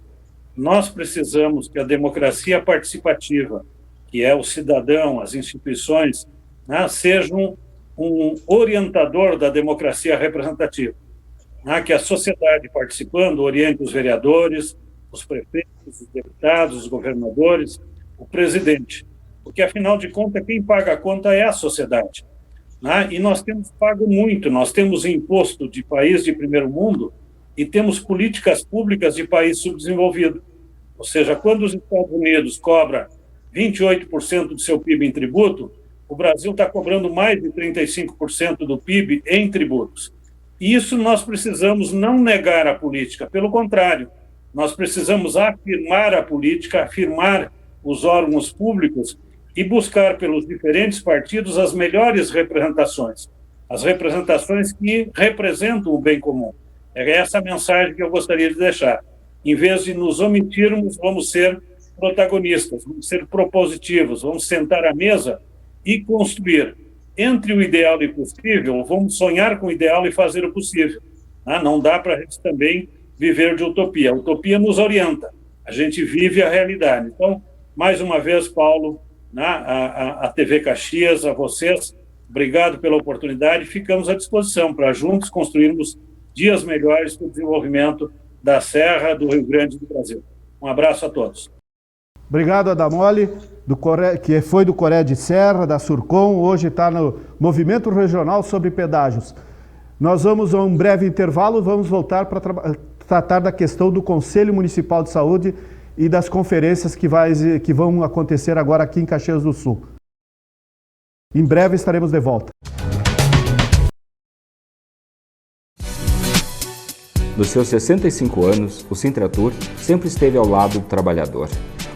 [SPEAKER 2] Nós precisamos que a democracia participativa, que é o cidadão, as instituições, né, sejam um orientador da democracia representativa. Que a sociedade participando oriente os vereadores, os prefeitos, os deputados, os governadores, o presidente. Porque, afinal de contas, quem paga a conta é a sociedade. E nós temos pago muito, nós temos imposto de país de primeiro mundo e temos políticas públicas de país subdesenvolvido. Ou seja, quando os Estados Unidos cobram 28% do seu PIB em tributo, o Brasil está cobrando mais de 35% do PIB em tributos. E isso nós precisamos não negar a política, pelo contrário, nós precisamos afirmar a política, afirmar os órgãos públicos e buscar pelos diferentes partidos as melhores representações, as representações que representam o bem comum. É essa a mensagem que eu gostaria de deixar. Em vez de nos omitirmos, vamos ser protagonistas, vamos ser propositivos, vamos sentar à mesa e construir. Entre o ideal e o possível, vamos sonhar com o ideal e fazer o possível. Não dá para a gente também viver de utopia. A utopia nos orienta, a gente vive a realidade. Então, mais uma vez, Paulo, a TV Caxias, a vocês, obrigado pela oportunidade. Ficamos à disposição para juntos construirmos dias melhores para o desenvolvimento da Serra, do Rio Grande e do Brasil. Um abraço a todos.
[SPEAKER 1] Obrigado, Damoli, que foi do Coré de Serra, da Surcom, hoje está no Movimento Regional sobre Pedágios. Nós vamos a um breve intervalo, vamos voltar para tratar da questão do Conselho Municipal de Saúde e das conferências que vão acontecer agora aqui em Caxias do Sul. Em breve estaremos de volta.
[SPEAKER 5] Dos seus 65 anos, o Sintratur sempre esteve ao lado do trabalhador.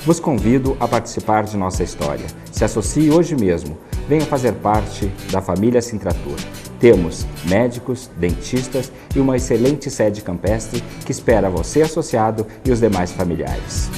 [SPEAKER 5] Vos convido a participar de nossa história. Se associe hoje mesmo. Venha fazer parte da família Sintratur. Temos médicos, dentistas e uma excelente sede campestre que espera você, associado, e os demais familiares.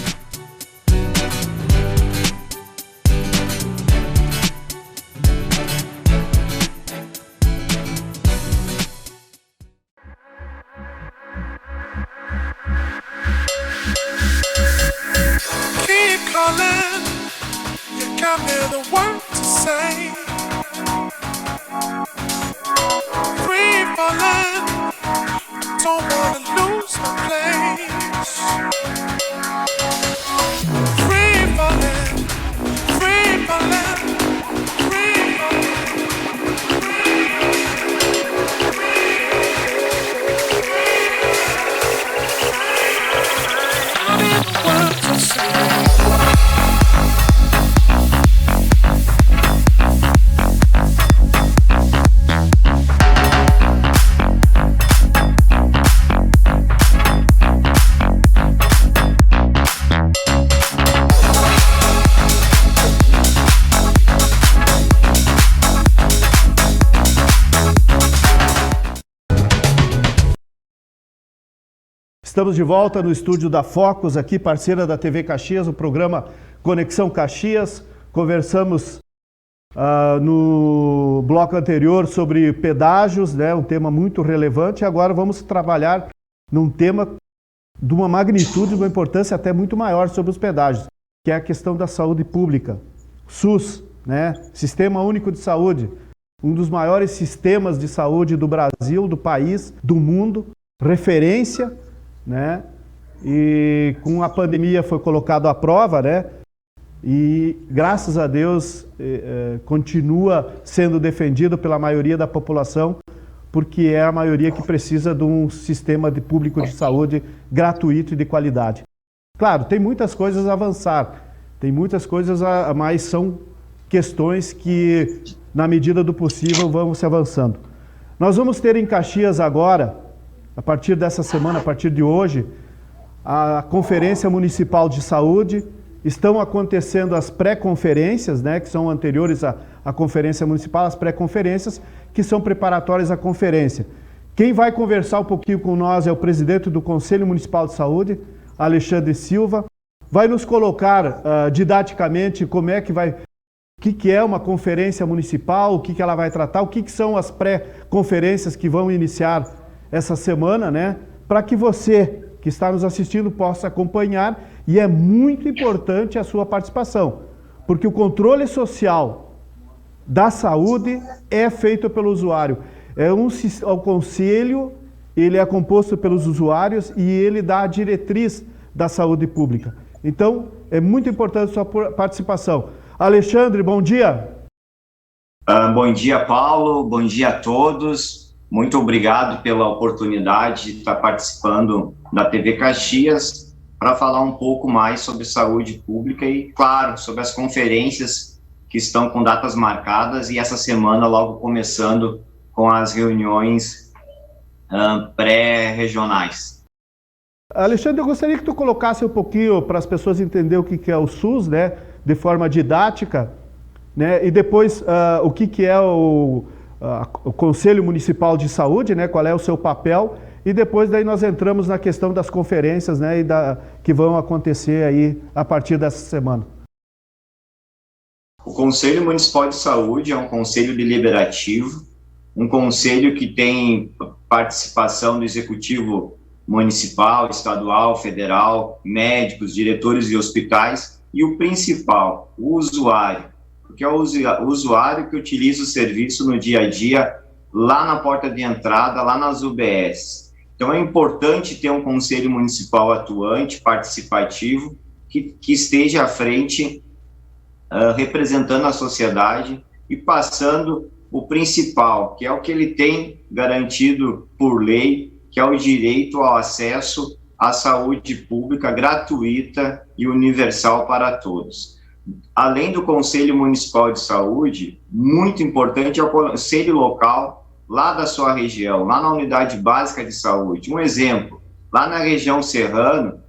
[SPEAKER 1] Estamos de volta no estúdio da Focus, aqui parceira da TV Caxias, o programa Conexão Caxias. Conversamos no bloco anterior sobre pedágios, né, um tema muito relevante. Agora vamos trabalhar num tema de uma magnitude, de uma importância até muito maior sobre os pedágios, que é a questão da saúde pública. SUS, né, Sistema Único de Saúde, um dos maiores sistemas de saúde do Brasil, do país, do mundo, referência, né? E com a pandemia foi colocado à prova, né? E graças a Deus continua sendo defendido pela maioria da população, porque é a maioria que precisa de um sistema público de saúde gratuito e de qualidade. Claro, tem muitas coisas a avançar, tem muitas coisas mas são questões que, na medida do possível, vão se avançando. Nós vamos ter em Caxias agora, a partir dessa semana, a partir de hoje, a Conferência Municipal de Saúde. Estão acontecendo as pré-conferências, né, que são anteriores à Conferência Municipal, as pré-conferências, que são preparatórias à conferência. Quem vai conversar um pouquinho com nós é o presidente do Conselho Municipal de Saúde, Alexandre Silva. Vai nos colocar didaticamente como é que vai, o que é uma conferência municipal, o que ela vai tratar, o que são as pré-conferências que vão iniciar essa semana, né? Para que você que está nos assistindo possa acompanhar, e é muito importante a sua participação, porque o controle social da saúde é feito pelo usuário. O conselho, ele é composto pelos usuários e ele dá a diretriz da saúde pública. Então, é muito importante a sua participação. Alexandre, bom dia.
[SPEAKER 6] Bom dia, Paulo. Bom dia a todos. Muito obrigado pela oportunidade de estar participando da TV Caxias para falar um pouco mais sobre saúde pública e, claro, sobre as conferências que estão com datas marcadas e essa semana logo começando com as reuniões pré-regionais.
[SPEAKER 1] Alexandre, eu gostaria que tu colocasse um pouquinho para as pessoas entenderem o que é o SUS, né, de forma didática, né, e depois o que é o Conselho Municipal de Saúde, né, qual é o seu papel, e depois daí nós entramos na questão das conferências, né, que vão acontecer aí a partir dessa semana.
[SPEAKER 6] O Conselho Municipal de Saúde é um conselho deliberativo, um conselho que tem participação do Executivo Municipal, Estadual, Federal, médicos, diretores de hospitais e o principal, o usuário, porque é o usuário que utiliza o serviço no dia a dia, lá na porta de entrada, lá nas UBS. Então é importante ter um conselho municipal atuante, participativo, que esteja à frente, representando a sociedade e passando o principal, que é o que ele tem garantido por lei, que é o direito ao acesso à saúde pública gratuita e universal para todos. Além do Conselho Municipal de Saúde, muito importante é o Conselho Local, lá da sua região, lá na Unidade Básica de Saúde. Um exemplo, lá na região Serrano,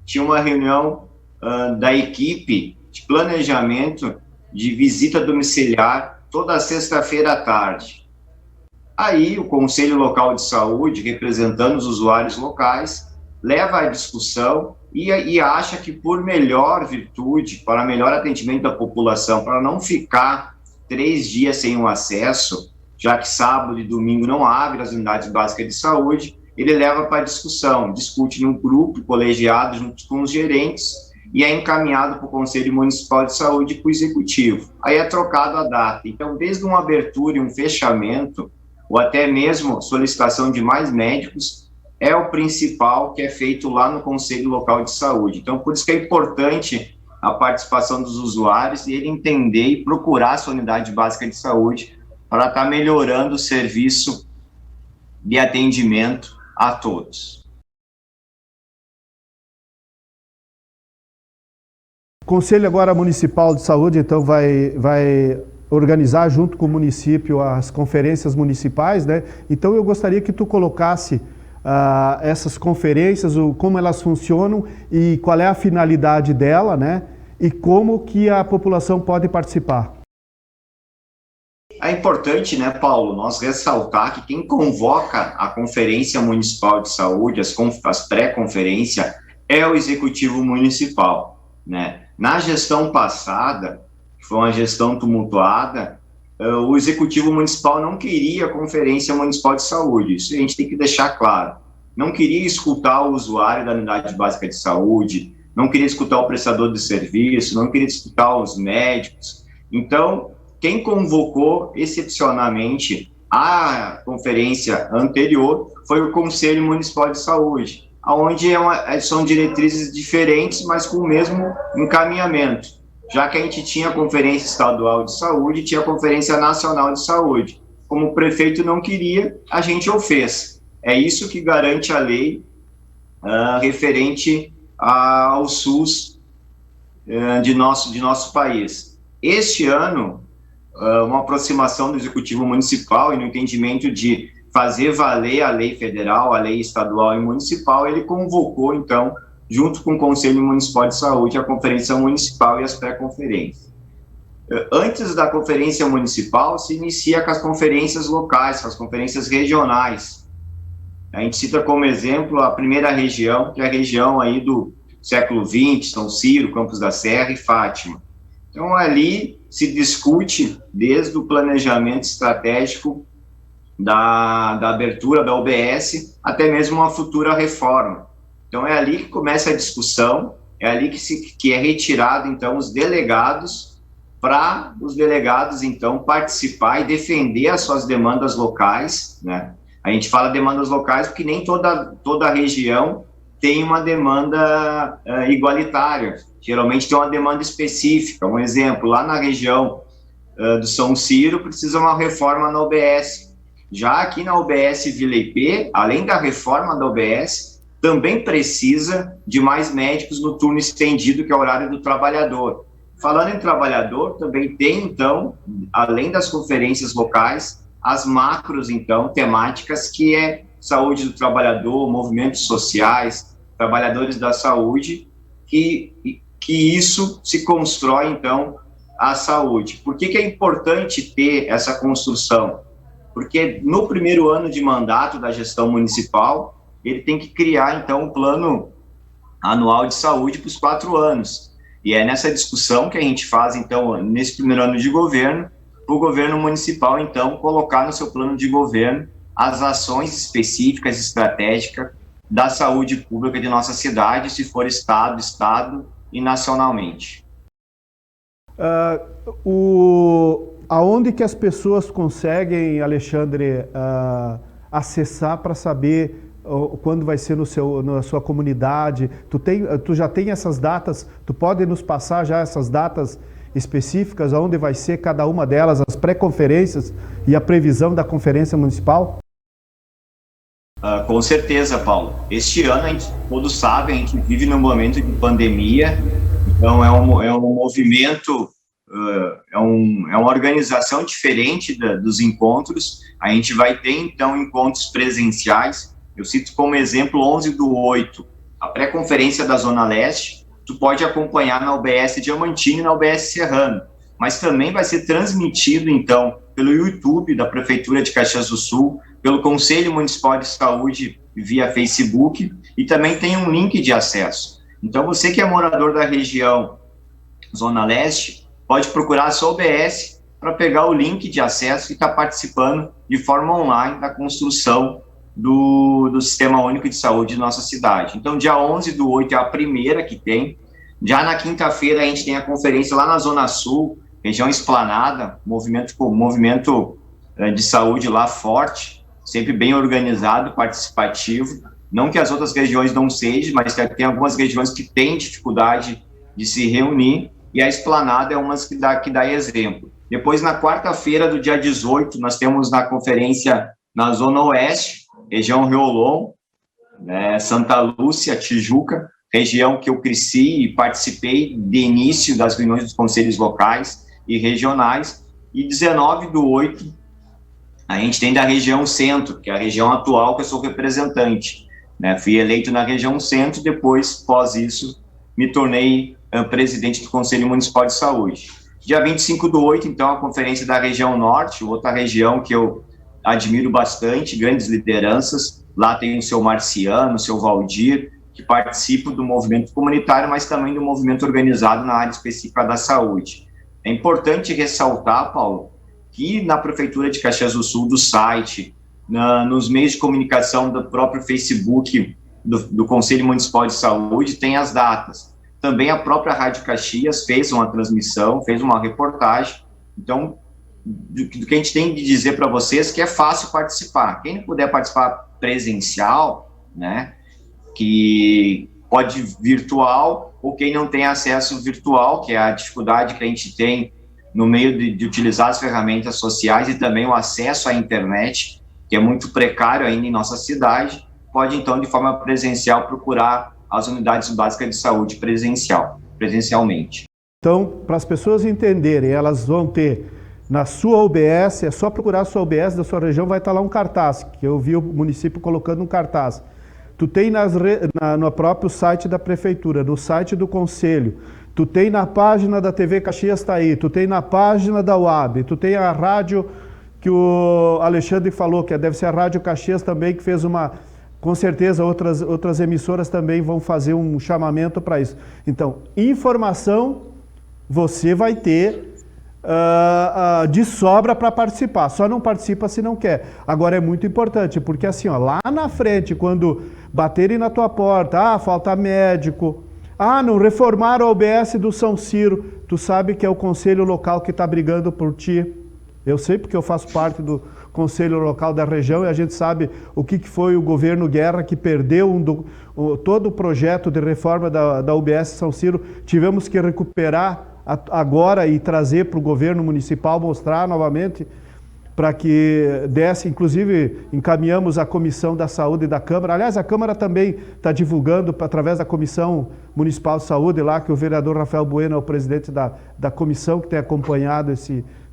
[SPEAKER 6] tinha uma reunião da equipe de planejamento de visita domiciliar toda sexta-feira à tarde. Aí o Conselho Local de Saúde, representando os usuários locais, leva à discussão e acha que por melhor virtude, para melhor atendimento da população, para não ficar 3 dias sem o acesso, já que sábado e domingo não abre as unidades básicas de saúde, ele leva para discussão, discute num grupo colegiado junto com os gerentes e é encaminhado para o Conselho Municipal de Saúde e para o Executivo. Aí é trocado a data. Então, desde uma abertura e um fechamento, ou até mesmo solicitação de mais médicos, é o principal que é feito lá no Conselho Local de Saúde. Então, por isso que é importante a participação dos usuários e ele entender e procurar a sua unidade básica de saúde para estar melhorando o serviço de atendimento a todos.
[SPEAKER 1] O Conselho agora Municipal de Saúde, então, vai organizar junto com o município as conferências municipais, né? Então eu gostaria que tu colocasse essas conferências, como elas funcionam e qual é a finalidade dela, né? E como que a população pode participar.
[SPEAKER 6] É importante, né, Paulo, nós ressaltar que quem convoca a Conferência Municipal de Saúde, as pré-conferências, é o Executivo Municipal, né? Na gestão passada, que foi uma gestão tumultuada, o Executivo Municipal não queria a Conferência Municipal de Saúde, isso a gente tem que deixar claro. Não queria escutar o usuário da unidade básica de saúde, não queria escutar o prestador de serviço, não queria escutar os médicos. Então, quem convocou excepcionalmente a conferência anterior foi o Conselho Municipal de Saúde, onde são diretrizes diferentes, mas com o mesmo encaminhamento, já que a gente tinha a Conferência Estadual de Saúde e tinha a Conferência Nacional de Saúde. Como o prefeito não queria, a gente o fez. É isso que garante a lei referente ao SUS de nosso país. Este ano, uma aproximação do Executivo Municipal e no entendimento de fazer valer a lei federal, a lei estadual e municipal, ele convocou, então, junto com o Conselho Municipal de Saúde, a Conferência Municipal e as pré-conferências. Antes da Conferência Municipal, se inicia com as conferências locais, com as conferências regionais. A gente cita como exemplo a primeira região, que é a região aí do século XX, São Ciro, Campos da Serra e Fátima. Então, ali se discute desde o planejamento estratégico da abertura da UBS até mesmo uma futura reforma. Então, é ali que começa a discussão, é ali que é retirado, então, os delegados, para os delegados, então, participar e defender as suas demandas locais, né? A gente fala demandas locais porque nem toda região tem uma demanda igualitária. Geralmente tem uma demanda específica. Um exemplo, lá na região do São Ciro, precisa uma reforma na UBS. Já aqui na UBS Vila IP, além da reforma da UBS, também precisa de mais médicos no turno estendido, que é o horário do trabalhador. Falando em trabalhador, também tem, então, além das conferências locais, as macros, então, temáticas, que é saúde do trabalhador, movimentos sociais, trabalhadores da saúde, que isso se constrói, então, a saúde. Por que é importante ter essa construção? Porque no primeiro ano de mandato da gestão municipal, ele tem que criar, então, um plano anual de saúde para os 4 anos. E é nessa discussão que a gente faz, então, nesse primeiro ano de governo, o governo municipal, então, colocar no seu plano de governo as ações específicas, estratégicas da saúde pública de nossa cidade, se for estado e nacionalmente.
[SPEAKER 1] Aonde que as pessoas conseguem, Alexandre, acessar para saber quando vai ser na sua comunidade? Tu já tem essas datas? Tu pode nos passar já essas datas específicas, aonde vai ser cada uma delas, as pré-conferências e a previsão da conferência municipal?
[SPEAKER 6] Com certeza, Paulo. Este ano, todos sabem, a gente vive num momento de pandemia, então é um movimento, é uma organização diferente dos encontros. A gente vai ter, então, encontros presenciais. Eu cito como exemplo 11/8, a pré-conferência da Zona Leste. Tu pode acompanhar na UBS Diamantino e na UBS Serrano. mas também vai ser transmitido, então, pelo YouTube da Prefeitura de Caxias do Sul, pelo Conselho Municipal de Saúde via Facebook, e também tem um link de acesso. Então, você que é morador da região Zona Leste, pode procurar a sua UBS para pegar o link de acesso e estar participando de forma online da construção do Sistema Único de Saúde de nossa cidade. Então, dia 11/8 é a primeira que tem. Já na quinta-feira, a gente tem a conferência lá na Zona Sul, região Esplanada, movimento de saúde lá forte, sempre bem organizado, participativo. Não que as outras regiões não sejam, mas tem algumas regiões que têm dificuldade de se reunir, e a Esplanada é uma que dá exemplo. Depois, na quarta-feira do dia 18, nós temos na conferência na Zona Oeste, região Riolon, Santa Lúcia, Tijuca, região que eu cresci e participei de início das reuniões dos conselhos locais e regionais. E 19/8, a gente tem da região Centro, que é a região atual que eu sou representante. Fui eleito na região Centro, depois, após isso, me tornei presidente do Conselho Municipal de Saúde. Dia 25/8, então, a conferência da região Norte, outra região que eu admiro bastante, grandes lideranças. Lá tem o seu Marciano, o seu Valdir, que participam do movimento comunitário, mas também do movimento organizado na área específica da saúde. É importante ressaltar, Paulo, que na Prefeitura de Caxias do Sul, do site, nos meios de comunicação do próprio Facebook do Conselho Municipal de Saúde, tem as datas. Também a própria Rádio Caxias fez uma transmissão, fez uma reportagem. Então, do que a gente tem de dizer para vocês que é fácil participar. Quem não puder participar presencial, que pode virtual, ou quem não tem acesso virtual, que é a dificuldade que a gente tem no meio de utilizar as ferramentas sociais e também o acesso à internet, que é muito precário ainda em nossa cidade, pode então, de forma presencial, procurar as unidades básicas de saúde presencialmente.
[SPEAKER 1] Então, para as pessoas entenderem, elas vão ter na sua UBS, é só procurar a sua UBS da sua região, vai estar lá um cartaz, que eu vi o município colocando um cartaz. Tu tem no próprio site da prefeitura, no site do conselho, tu tem na página da TV Caxias está aí, tu tem na página da UAB, tu tem a rádio que o Alexandre falou, que deve ser a Rádio Caxias também, que fez com certeza outras emissoras também vão fazer um chamamento para isso. Então, informação você vai ter de sobra para participar, só não participa se não quer. Agora é muito importante, porque assim, lá na frente, quando baterem na tua porta, falta médico, não reformaram a UBS do São Ciro, tu sabe que é o conselho local que está brigando por ti. Eu sei porque eu faço parte do conselho local da região e a gente sabe o que foi o governo Guerra que perdeu todo o projeto de reforma da UBS São Ciro. Tivemos que recuperar agora e trazer para o governo municipal, mostrar novamente para que desse, inclusive encaminhamos a Comissão da Saúde da Câmara. Aliás, a Câmara também está divulgando através da Comissão Municipal de Saúde lá, que o vereador Rafael Bueno é o presidente da comissão que tem acompanhado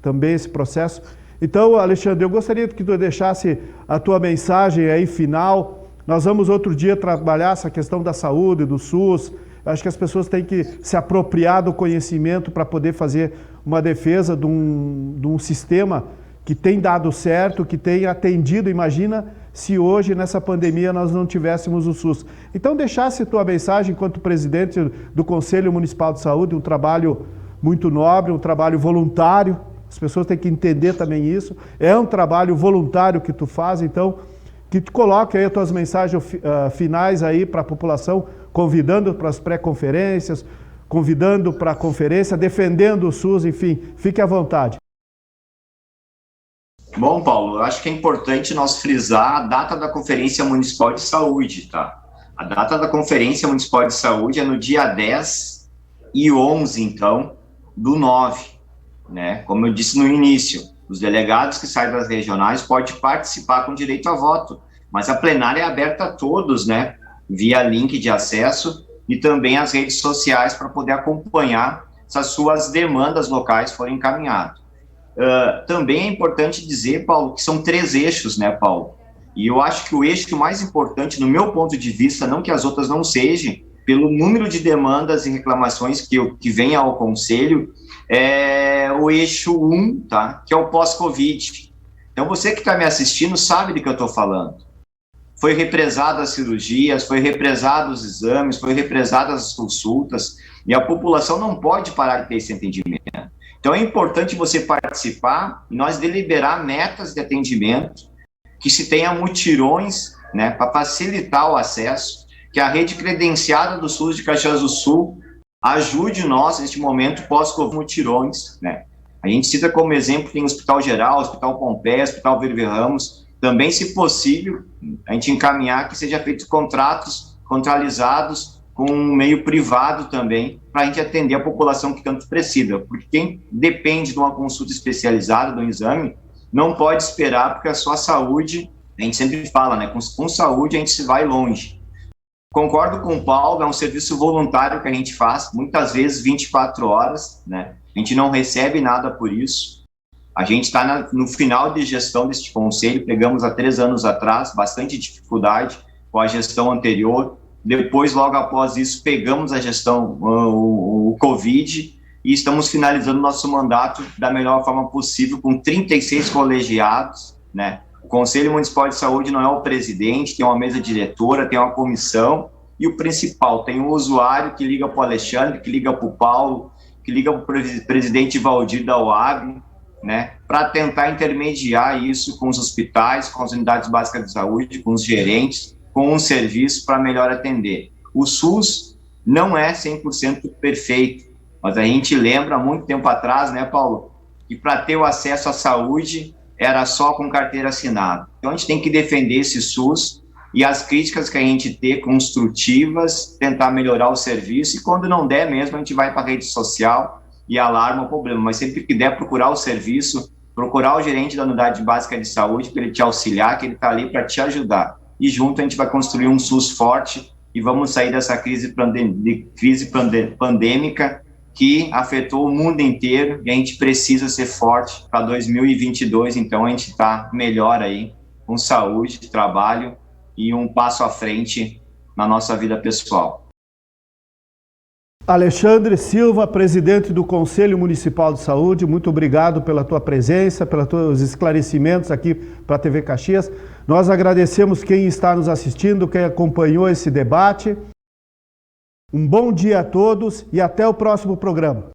[SPEAKER 1] também esse processo. Então, Alexandre, eu gostaria que tu deixasse a tua mensagem aí final. Nós vamos outro dia trabalhar essa questão da saúde, do SUS. Acho que as pessoas têm que se apropriar do conhecimento para poder fazer uma defesa de um sistema que tem dado certo, que tem atendido. Imagina se hoje, nessa pandemia, nós não tivéssemos o SUS. Então, deixasse tua mensagem enquanto presidente do Conselho Municipal de Saúde, um trabalho muito nobre, um trabalho voluntário. As pessoas têm que entender também isso. É um trabalho voluntário que tu faz, então, que te coloque aí as tuas mensagens finais aí para a população, convidando para as pré-conferências, convidando para a conferência, defendendo o SUS, enfim, fique à vontade.
[SPEAKER 6] Bom, Paulo, eu acho que é importante nós frisar a data da Conferência Municipal de Saúde, tá? A data da Conferência Municipal de Saúde é no dia 10 e 11, então, do 9. Como eu disse no início, os delegados que saem das regionais podem participar com direito a voto, mas a plenária é aberta a todos, via link de acesso e também as redes sociais para poder acompanhar se as suas demandas locais forem encaminhadas. Também é importante dizer, Paulo, que são 3 eixos, Paulo? E eu acho que o eixo mais importante, no meu ponto de vista, não que as outras não sejam, pelo número de demandas e reclamações que vem ao Conselho, é o eixo 1, tá? Que é o pós-Covid. Então, você que está me assistindo sabe do que eu estou falando. Foi represada as cirurgias, foi represado os exames, foi represadas as consultas, e a população não pode parar de ter esse atendimento. Então, é importante você participar e nós deliberar metas de atendimento, que se tenha mutirões, né, para facilitar o acesso, que a rede credenciada do SUS de Caxias do Sul ajude nós, neste momento, pós-Covid, mutirões, né. A gente cita como exemplo, tem o Hospital Geral, Hospital Pompeia, Hospital Virve Ramos, também, se possível, a gente encaminhar que seja feitos contratos contralizados com um meio privado também, para a gente atender a população que tanto precisa, porque quem depende de uma consulta especializada, de um exame, não pode esperar, porque a sua saúde, a gente sempre fala, né, com saúde a gente se vai longe. Concordo com o Paulo, é um serviço voluntário que a gente faz, muitas vezes 24 horas, né, a gente não recebe nada por isso. A gente está no final de gestão deste conselho, pegamos há 3 anos atrás, bastante dificuldade com a gestão anterior, depois, logo após isso, pegamos a gestão, o Covid, e estamos finalizando nosso mandato da melhor forma possível, com 36 colegiados, né? O Conselho Municipal de Saúde não é o presidente, tem uma mesa diretora, tem uma comissão, e o principal, tem o usuário que liga para o Alexandre, que liga para o Paulo, que liga para o presidente Valdir da UAB, né, para tentar intermediar isso com os hospitais, com as unidades básicas de saúde, com os gerentes, com um serviço para melhor atender. O SUS não é 100% perfeito, mas a gente lembra, há muito tempo atrás, né, Paulo, que para ter o acesso à saúde era só com carteira assinada. Então, a gente tem que defender esse SUS e as críticas que a gente ter construtivas, tentar melhorar o serviço, e quando não der mesmo, a gente vai para a rede social e alarma o problema, mas sempre que der, procurar o serviço, procurar o gerente da unidade básica de saúde para ele te auxiliar, que ele está ali para te ajudar. E junto a gente vai construir um SUS forte e vamos sair dessa crise pandêmica que afetou o mundo inteiro, e a gente precisa ser forte para 2022, então a gente está melhor aí, com saúde, trabalho e um passo à frente na nossa vida pessoal.
[SPEAKER 1] Alexandre Silva, presidente do Conselho Municipal de Saúde, muito obrigado pela tua presença, pelos teus esclarecimentos aqui para a TV Caxias. Nós agradecemos quem está nos assistindo, quem acompanhou esse debate. Um bom dia a todos e até o próximo programa.